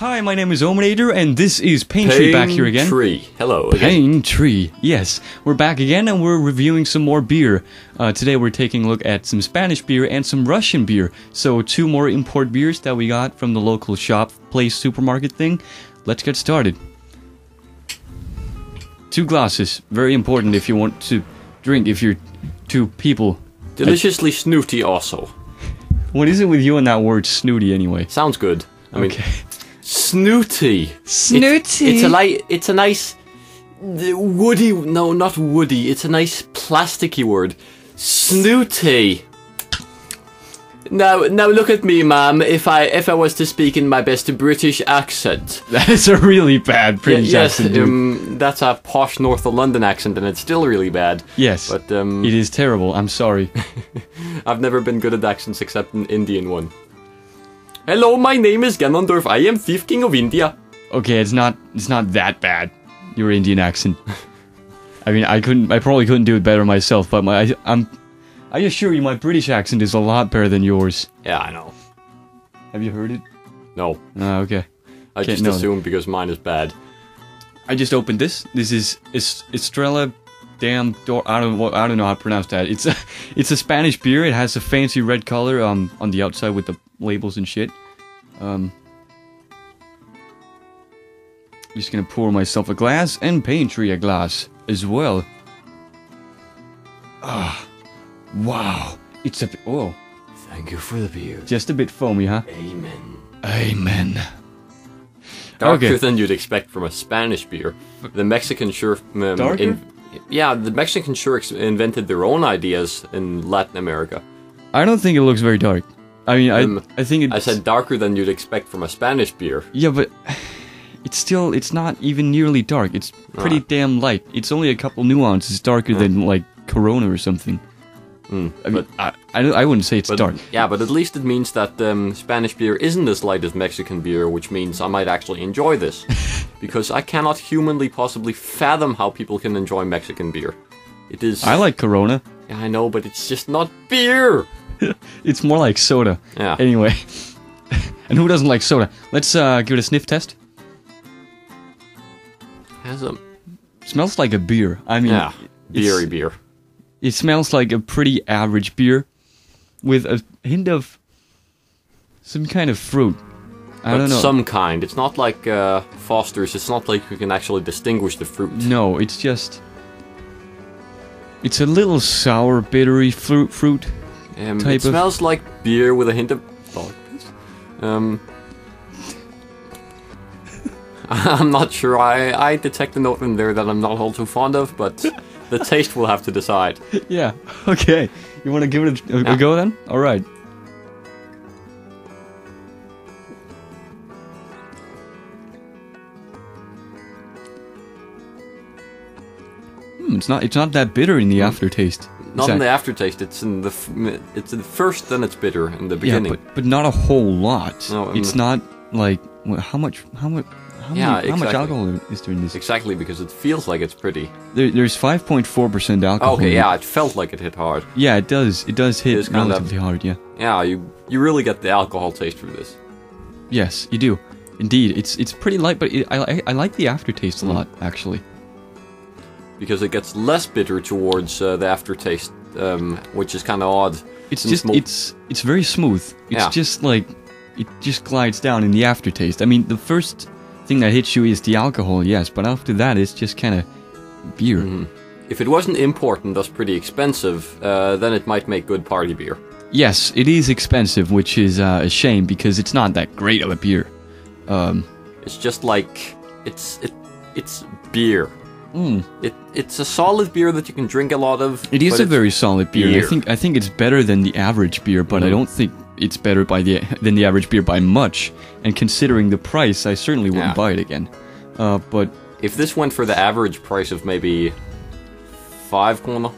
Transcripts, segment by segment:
Hi, my name is Owminator, and this is Paintree back here again. Paintree. Hello again. Paintree. Yes, we're back again, and we're reviewing some more beer. Today we're taking a look at some Spanish beer and some Russian beer. So 2 more import beers that we got from the local shop, place, supermarket thing. Let's get started. 2 glasses. Very important if you want to drink, if you're 2 people. Deliciously snooty also. What is it with you and that word snooty anyway? Sounds good. I mean, okay. Snooty. Snooty. It's a nice woody. No, not woody. It's a nice plasticky word. Snooty. Now look at me, ma'am. If I was to speak in my best British accent. That is a really bad British accent, dude. That's a posh north of London accent, and it's still really bad. Yes, but it is terrible. I'm sorry. I've never been good at accents except an Indian one. Hello, my name is Ganondorf. I am 5th King of India. Okay, it's not that bad. Your Indian accent. I mean, I probably couldn't do it better myself, but I assure you, my British accent is a lot better than yours. Yeah, I know. Have you heard it? No. Okay. I just assumed because mine is bad. I just opened this. This is Estrella Damm Daura. I don't know how to pronounce that. It's a Spanish beer. It has a fancy red color on the outside with the labels and shit. Just gonna pour myself a glass and Paintree a glass as well. Ah. Wow, it's oh. Thank you for the beer. Just a bit foamy, huh? Amen. Amen. Darker than you'd expect from a Spanish beer. The Mexican sure... Darker? The Mexican sure invented their own ideas in Latin America. I don't think it looks very dark. I mean, I think it's... I said darker than you'd expect from a Spanish beer. Yeah, but... It's not even nearly dark. It's pretty damn light. It's only a couple nuances darker than, like, Corona or something. I mean, I wouldn't say it's dark. Yeah, but at least it means that Spanish beer isn't as light as Mexican beer, which means I might actually enjoy this. Because I cannot humanly possibly fathom how people can enjoy Mexican beer. It is... I like Corona. Yeah, I know, but it's just not beer! It's more like soda. Yeah. Anyway. And who doesn't like soda? Let's give it a sniff test. Smells like a beer. I mean... Yeah, beery beer. It smells like a pretty average beer with a hint of some kind of fruit. I don't know. Some kind. It's not like Foster's. It's not like you can actually distinguish the fruit. No, it's just... It's a little sour, bittery fruit type it smells like beer with a hint of... I'm not sure. I detect a note in there that I'm not all too fond of, but... The taste will have to decide. Yeah, okay. You want to give it a go then? Alright. It's not that bitter in the aftertaste. Not in the aftertaste. It's in the first, then it's bitter in the beginning. Yeah, but not a whole lot. No, it's not like how much alcohol is there in this? Exactly, because it feels like it's pretty. There's 5.4% alcohol. Okay, yeah, it felt like it hit hard. Yeah, it does. It does hit relatively hard, yeah. Yeah, you really get the alcohol taste from this. Yes, you do. Indeed, it's pretty light, but I like the aftertaste a lot, actually. Because it gets less bitter towards the aftertaste, which is kind of odd. It's just it's very smooth. It's just like it just glides down in the aftertaste. I mean, the first thing that hits you is the alcohol, yes, but after that it's just kind of beer. If it wasn't import and thus pretty expensive, then it might make good party beer. Yes, it is expensive, which is a shame because it's not that great of a beer. It's just like it's beer. It's a solid beer that you can drink a lot of. It is a very solid beer. I think it's better than the average beer, but I don't think it's better than the average beer by much. And considering the price, I certainly wouldn't buy it again. But if this went for the average price of maybe 5 krona,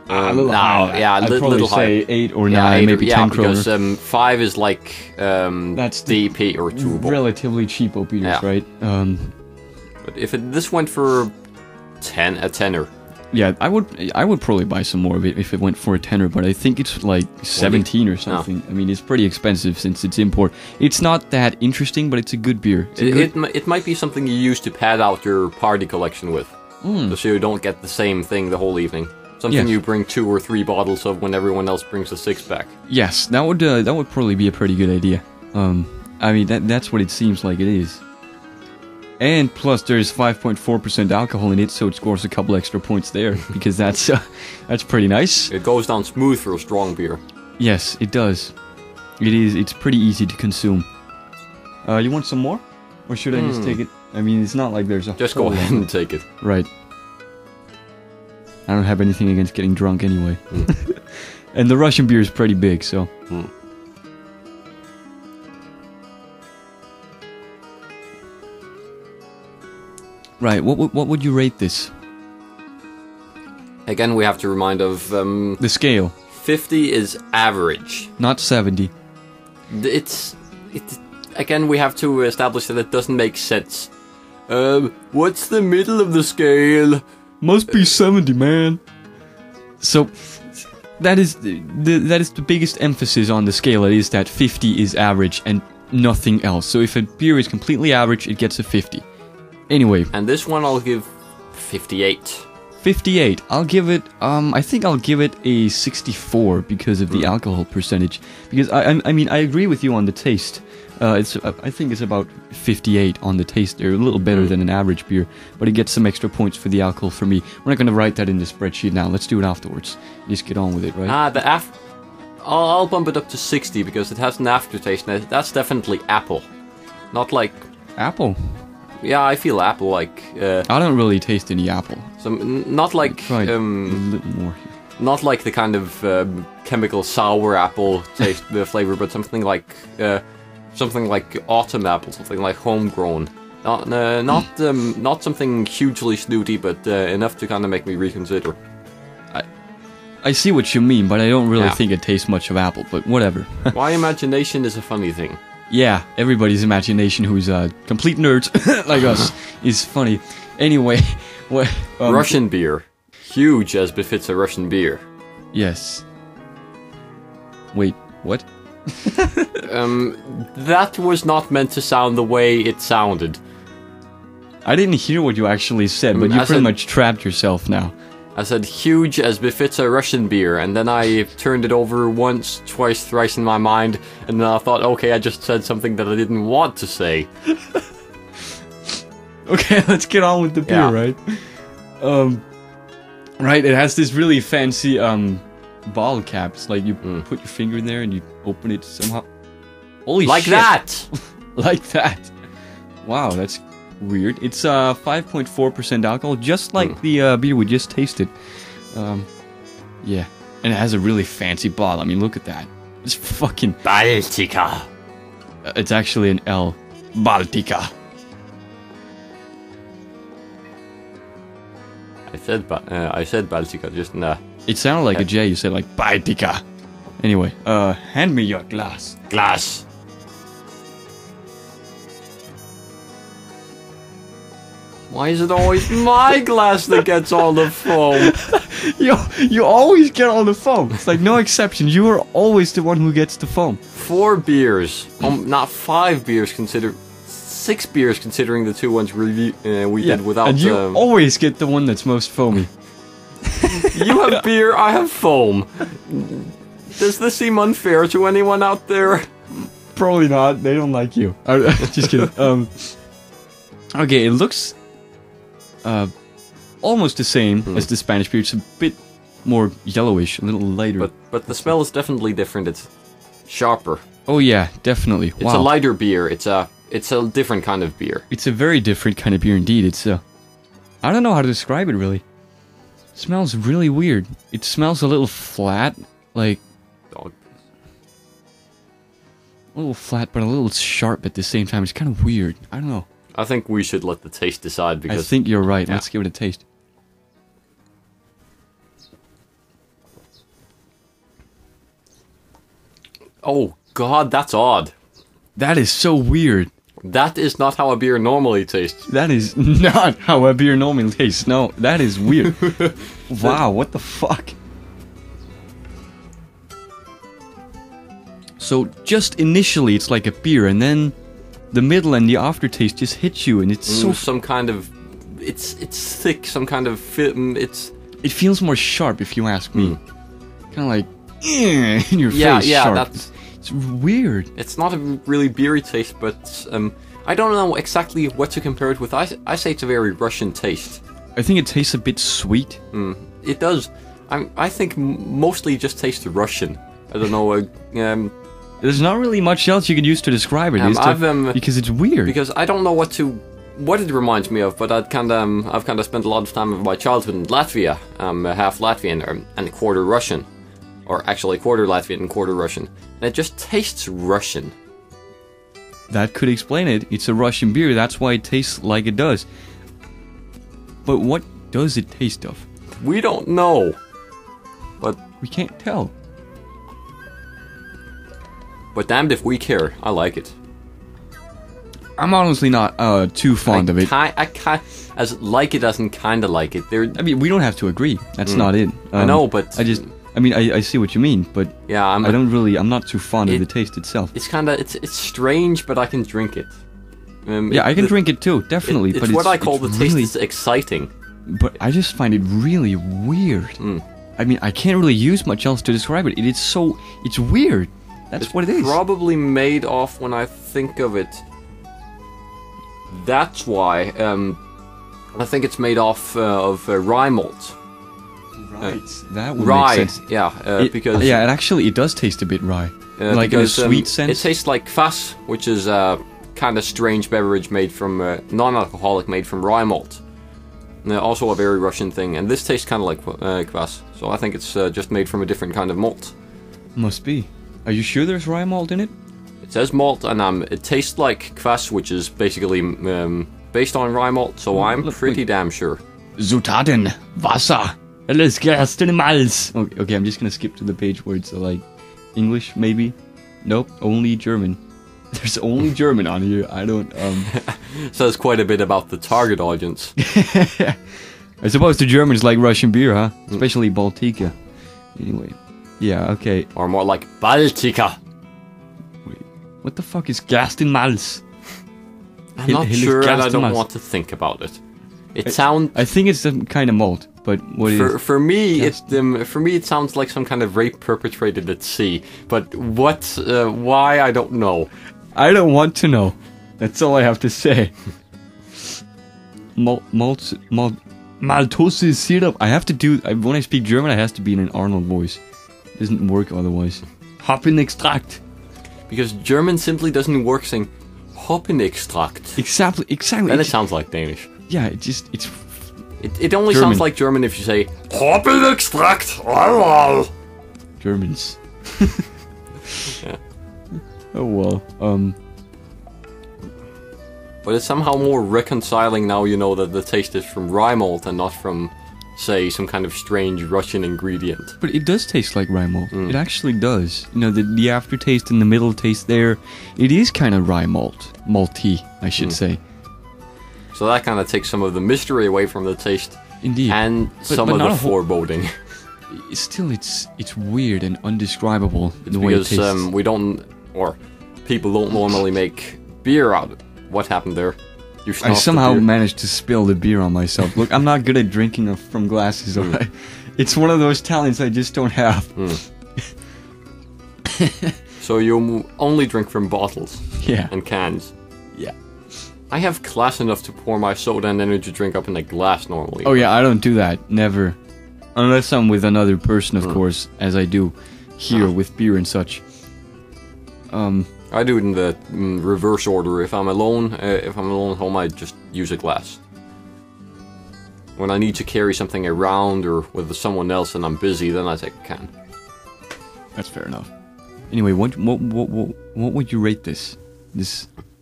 a little higher. Yeah, I'd probably little say higher. 8 or 9, maybe 10 kroner. Because 5 is like that's DP or Tubo. Relatively cheapo beers, right? But if this went for a tenner, Yeah, I would probably buy some more of it if it went for a tenner, but I think it's like 17 or something. I mean, it's pretty expensive since it's import. It's not that interesting, but it's a good beer. It might be something you use to pad out your party collection with, so you don't get the same thing the whole evening. Something you bring 2 or 3 bottles of when everyone else brings a 6-pack. Yes, that would probably be a pretty good idea. I mean, that's what it seems like it is. And plus, there's 5.4% alcohol in it, so it scores a couple extra points there because that's pretty nice. It goes down smooth for a strong beer. Yes, it does. It is. It's pretty easy to consume. You want some more, or should I just take it? I mean, it's not like there's a. Just go ahead and take it. Right. I don't have anything against getting drunk anyway. And the Russian beer is pretty big, so. Right, what would you rate this? Again, we have to remind of... the scale. 50 is average. Not 70. Again, we have to establish that it doesn't make sense. What's the middle of the scale? Must be 70, man. So, that is the biggest emphasis on the scale. It is that 50 is average and nothing else. So if a beer is completely average, it gets a 50. Anyway. And this one I'll give 58. 58. I'll give it, I think I'll give it a 64 because of the alcohol percentage. Because, I mean, I agree with you on the taste. I think it's about 58 on the taste. They're a little better than an average beer, but it gets some extra points for the alcohol for me. We're not going to write that in the spreadsheet now. Let's do it afterwards. Just get on with it, right? I'll bump it up to 60 because it has an aftertaste. And that's definitely apple. Not like... Apple? Yeah, I feel apple like... I don't really taste any apple. Not like... Try a little more here. Not like the kind of chemical sour apple taste flavor, but something like autumn apple, something like homegrown. Not something hugely snooty, but enough to kind of make me reconsider. I see what you mean, but I don't really think it tastes much of apple, but whatever. My imagination is a funny thing. Yeah, everybody's imagination who's complete nerds like us is funny. Anyway, what... Russian beer. Huge as befits a Russian beer. Yes. Wait, what? That was not meant to sound the way it sounded. I didn't hear what you actually said, but you pretty much trapped yourself now. I said huge as befits a Russian beer, and then I turned it over once, twice, thrice in my mind, and then I thought, okay, I just said something that I didn't want to say. Okay, let's get on with the beer, right? Right, it has this really fancy bottle cap. It's like you put your finger in there and you open it somehow. Holy like shit! That! Like that! Wow, that's weird. It's 5.4% alcohol, just like the beer we just tasted. Yeah, and it has a really fancy bottle. I mean, look at that. It's fucking Baltika. It's actually an L. Baltika. I said Baltika just now. It sounded like a J. You said like Baltika. Anyway, hand me your glass. Glass. Why is it always my glass that gets all the foam? You always get all the foam. It's like no exception. You are always the one who gets the foam. 4 beers. Not 5 beers, 6 beers considering the 2 ones we did without... And you always get the one that's most foamy. You have beer, I have foam. Does this seem unfair to anyone out there? Probably not. They don't like you. Just kidding. Okay, it looks almost the same as the Spanish beer. It's a bit more yellowish, a little lighter. But the smell is definitely different. It's sharper. Oh yeah, definitely. It's a lighter beer. It's a different kind of beer. It's a very different kind of beer indeed. It's I don't know how to describe it really. It smells really weird. It smells a little flat, like dog. A little flat, but a little sharp at the same time. It's kind of weird. I don't know. I think we should let the taste decide because... I think you're right. Let's give it a taste. Oh, God, that's odd. That is so weird. That is not how a beer normally tastes. That is not how a beer normally tastes. No, that is weird. Wow, what the fuck? So just initially it's like a beer, and then the middle and the aftertaste just hits you, and it's so... Some kind of... It's thick, some kind of... It feels more sharp, if you ask me. Kind of like... in your face, yeah, sharp. that's... It's weird. It's not a really beery taste, but I don't know exactly what to compare it with. I say it's a very Russian taste. I think it tastes a bit sweet. It does. I think mostly just tastes Russian. I don't know. There's not really much else you could use to describe it, is there? Because it's weird. Because I don't know what it reminds me of, but I've kind of spent a lot of time of my childhood in Latvia. I'm half Latvian and quarter Russian. Or actually quarter Latvian and quarter Russian. And it just tastes Russian. That could explain it. It's a Russian beer, that's why it tastes like it does. But what does it taste of? We don't know. But we can't tell. But damned if we care. I like it. I'm honestly not too fond of it. As like it as in kinda like it. I mean, we don't have to agree. That's not it. I know, but... I see what you mean, but yeah, I'm not too fond of the taste itself. It's strange, but I can drink it. Yeah, I can drink it too, definitely. It's what I call the taste is exciting. But I just find it really weird. I mean, I can't really use much else to describe it. It's weird. That's what it is. Probably made off when I think of it. That's why I think it's made off of rye malt. Right, that would make sense. Yeah, because... Yeah, it does taste a bit rye. Like in a sweet sense. It tastes like kvass, which is a kind of strange beverage made from... non-alcoholic, made from rye malt. Also a very Russian thing, and this tastes kind of like kvass. So I think it's just made from a different kind of malt. Must be. Are you sure there's rye malt in it? It says malt, and it tastes like kvass, which is basically based on rye malt, so I'm pretty damn sure. Zutaten, Wasser, alles Gerste Malz. Okay, I'm just gonna skip to the page where it's like English, maybe? Nope, only German. There's only German on here. I don't, Says quite a bit about the target audience. I suppose the Germans like Russian beer, huh? Especially Baltika. Anyway. Yeah, okay. Or more like Baltika. Wait, what the fuck is Gerstenmalz? I'm not sure, and I don't want to think about it. It sounds... I think it's some kind of malt, but what is... For me, it sounds like some kind of rape perpetrated at sea. But what, why, I don't know. I don't want to know. That's all I have to say. Maltose syrup. I have to do... When I speak German, it has to be in an Arnold voice. It doesn't work otherwise. Hopfenextrakt. Because German simply doesn't work saying Hopfenextrakt. Exactly. And it sounds like Danish. Yeah, it only German. sounds like German if you say Hopfenextrakt. Germans. Yeah. Oh well. But it's somehow more reconciling now you know that the taste is from rye malt and not from, say, some kind of strange Russian ingredient. But it does taste like rye malt. It actually does. You know, the aftertaste and the middle taste there, it is kind of rye malt. Malty, I should say. So that kind of takes some of the mystery away from the taste. Indeed. And some of the foreboding. Still, it's weird and undescribable the way it tastes. Because we don't, or people don't normally make beer out of it. What happened there? I somehow managed to spill the beer on myself. Look, I'm not good at drinking from glasses. It's one of those talents I just don't have. So you only drink from bottles? Yeah. And cans? Yeah. I have class enough to pour my soda and energy drink up in a glass normally. Oh yeah, I don't do that. Never. Unless I'm with another person, of course, as I do here with beer and such. I do it in the reverse order. If I'm alone at home, I just use a glass. When I need to carry something around or with someone else and I'm busy, then I take a can. That's fair enough. Anyway, what would you rate this?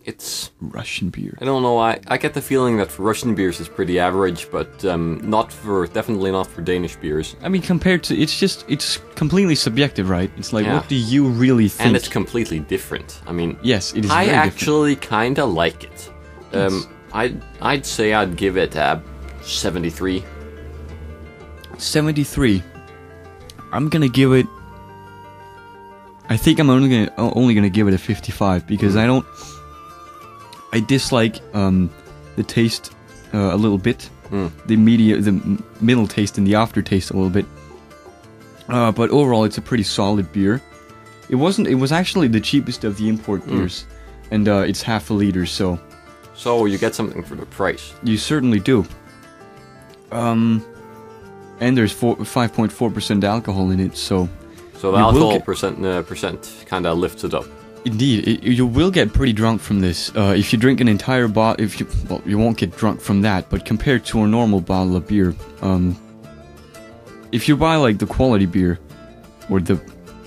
It's... Russian beer. I don't know, I get the feeling that for Russian beers it's pretty average, but definitely not for Danish beers. I mean, compared to, it's completely subjective, right? It's like, what do you really think? And it's completely different. I mean, yes, it is. I very actually kind of like it. Yes. I'd say I'd give it a 73. 73. I'm gonna give it. I think I'm only gonna give it a 55 because I dislike the taste a little bit, the middle taste and the aftertaste a little bit. But overall, it's a pretty solid beer. It was actually the cheapest of the import beers, and it's half a liter, so. So you get something for the price. You certainly do. And there's 5.4% alcohol in it, so. So the alcohol percent kind of lifts it up. Indeed, you will get pretty drunk from this. If you drink an entire bottle, you won't get drunk from that. But compared to a normal bottle of beer, if you buy like the quality beer or the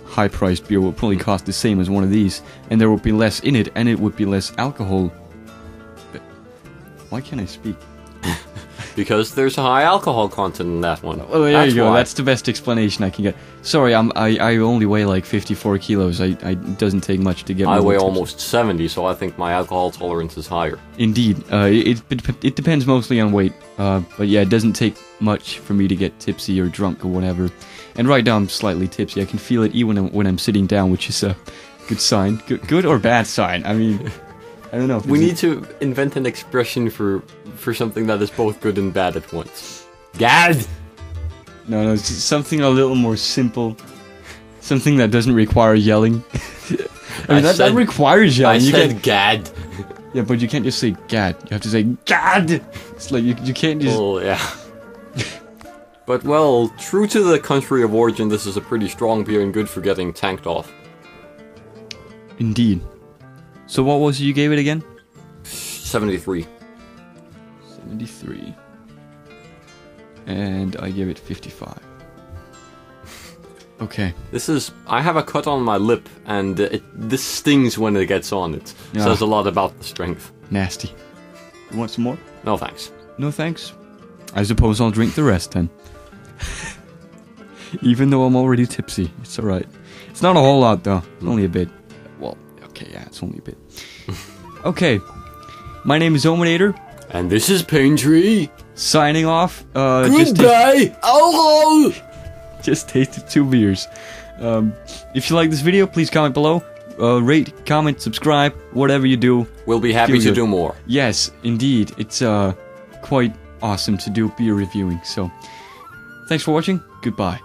high-priced beer, will probably cost the same as one of these, and there will be less in it, and it would be less alcohol. But why can't I speak? Because there's a high alcohol content in that one. Oh, there you go. That's the best explanation I can get. Sorry, I only weigh like 54 kilos. It doesn't take much to get me. I weigh almost 70, so I think my alcohol tolerance is higher. Indeed. It depends mostly on weight. But yeah, it doesn't take much for me to get tipsy or drunk or whatever. And right now I'm slightly tipsy. I can feel it even when I'm sitting down, which is a good sign. Good or bad sign? I mean, I don't know. We need to invent an expression for something that is both good and bad at once. Gad! No, it's something a little more simple. Something that doesn't require yelling. I mean, that requires yelling. I said gad. Yeah, but you can't just say gad. You have to say gad! It's like, you can't just... Oh, yeah. But, well, true to the country of origin, this is a pretty strong beer and good for getting tanked off. Indeed. So what was it you gave it again? 73. 73. And I give it 55. Okay. I have a cut on my lip, and this stings when it gets on. It says a lot about the strength. Nasty. You want some more? No thanks. No thanks. I suppose I'll drink the rest then. Even though I'm already tipsy. It's alright. It's not a whole lot though. Only a bit. Well, okay, yeah, it's only a bit. Okay. My name is Owminator. And this is Paintree. Signing off. Goodbye! Oh! Just tasted 2 beers. If you like this video, please comment below. Rate, comment, subscribe, whatever you do. We'll be happy to do more. Yes, indeed. It's quite awesome to do beer reviewing. So, thanks for watching. Goodbye.